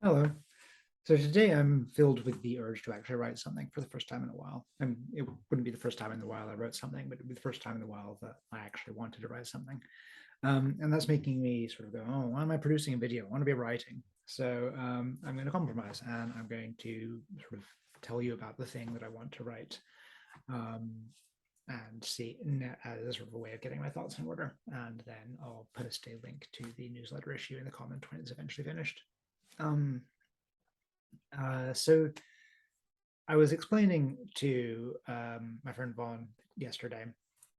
Hello. So today I'm filled with the urge to actually write something for the first time in a while. And it wouldn't be the first time in a while I wrote something, but it would be the first time in a while that I actually wanted to write something. And that's making me sort of go, oh, why am I producing a video? I want to be writing. So I'm going to compromise and I'm going to sort of tell you about the thing that I want to write um, and see as a sort of a way of getting my thoughts in order. And then I'll post a link to the newsletter issue in the comment when it's eventually finished. Um, so I was explaining to my friend Vaughn yesterday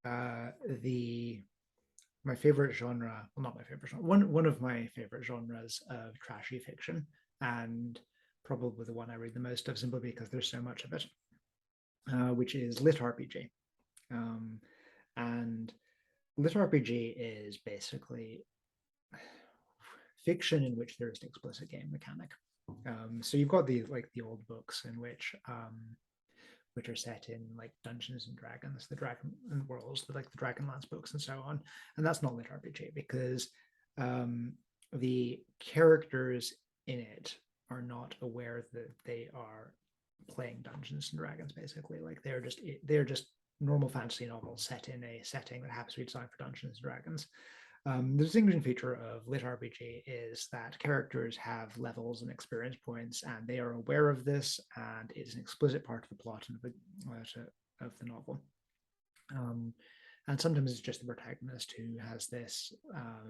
the my favorite genre, well, not my favorite genre, one of my favorite genres of trashy fiction, and probably the one I read the most of simply because there's so much of it, which is LitRPG. Um, and LitRPG is basically fiction in which there is an explicit game mechanic. So you've got the old books in which are set in like Dungeons and Dragons, the Dragon worlds, like the Dragonlance books and so on. And that's not lit RPG because um, the characters in it are not aware that they are playing Dungeons and Dragons. Basically, like they're just normal fantasy novels set in a setting that happens to be designed for Dungeons and Dragons. The distinguishing feature of lit RPG is that characters have levels and experience points, and they are aware of this, and it's an explicit part of the plot of the novel. Um, and sometimes it's just the protagonist who has this.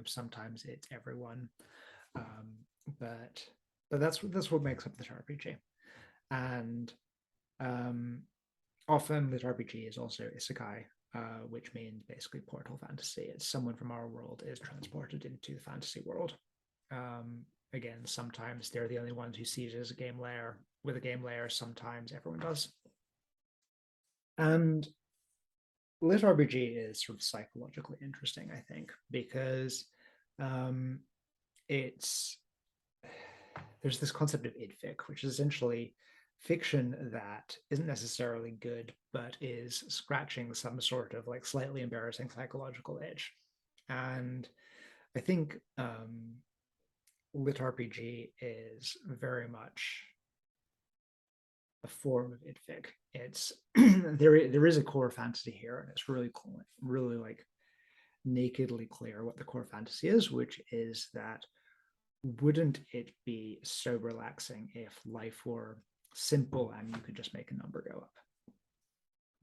Sometimes it's everyone, um, but that's what makes up lit RPG. And um, often lit RPG is also isekai, which means basically portal fantasy. It's someone from our world is transported into the fantasy world. Again, sometimes they're the only ones who see it as a game layer. With a game layer, sometimes everyone does. And lit RPG is sort of psychologically interesting, I think, because um, it's there's this concept of idfic, which is essentially fiction that isn't necessarily good, but is scratching some sort of like slightly embarrassing psychological itch. And I think lit RPG is very much a form of idfic. It's there is a core fantasy here, and it's really cool, really like nakedly clear what the core fantasy is, which is that wouldn't it be so relaxing if life were simple and you could just make a number go up?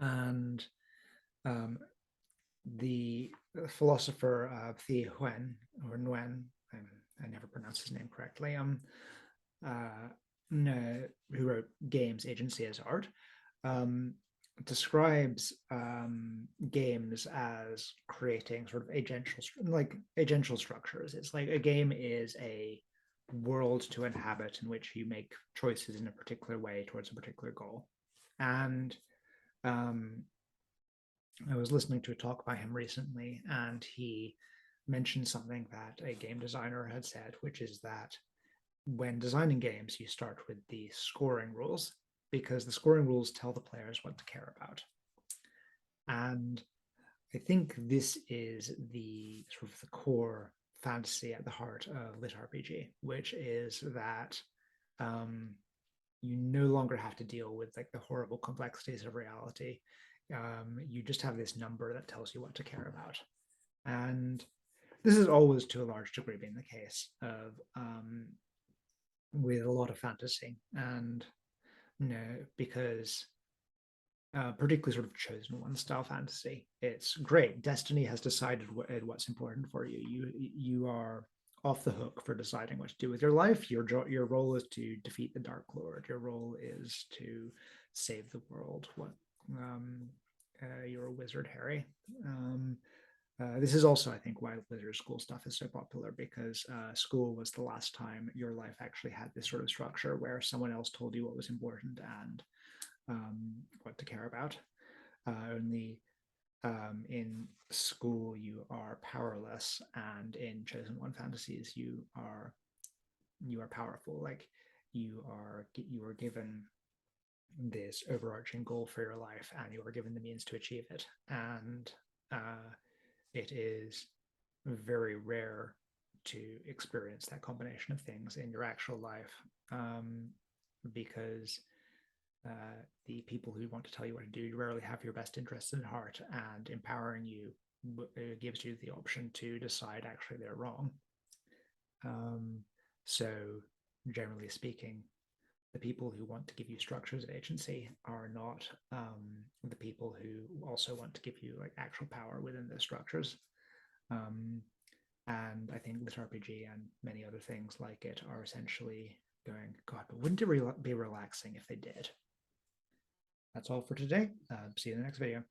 And um, the philosopher Thi Huen or Nguyen, I never pronounce his name correctly, uh, no, who wrote Games Agency as Art, um, describes games as creating sort of agential structures. It's like a game is a world to inhabit in which you make choices in a particular way towards a particular goal. And um, I was listening to a talk by him recently, and he mentioned something that a game designer had said, which is that when designing games, you start with the scoring rules because the scoring rules tell the players what to care about. And I think this is the sort of the core fantasy at the heart of lit RPG, which is that um, you no longer have to deal with like the horrible complexities of reality. You just have this number that tells you what to care about, and this is always to a large degree been the case of with a lot of fantasy, and because particularly sort of chosen one style fantasy, it's great. Destiny has decided what's important for you. You are off the hook for deciding what to do with your life. Your role is to defeat the Dark Lord. Your role is to save the world. Um, you're a wizard, Harry. This is also, I think, why wizard school stuff is so popular because school was the last time your life actually had this sort of structure where someone else told you what was important and what to care about. Only in school you are powerless, and in chosen one fantasies you are powerful. Like you are given this overarching goal for your life, and you are given the means to achieve it. And it is very rare to experience that combination of things in your actual life. because the people who want to tell you what to do rarely have your best interests in heart, and empowering you gives you the option to decide actually they're wrong. So, generally speaking, the people who want to give you structures of agency are not the people who also want to give you like actual power within the structures. And I think LitRPG and many other things like it are essentially going, God, but wouldn't it be relaxing if they did? That's all for today. See you in the next video.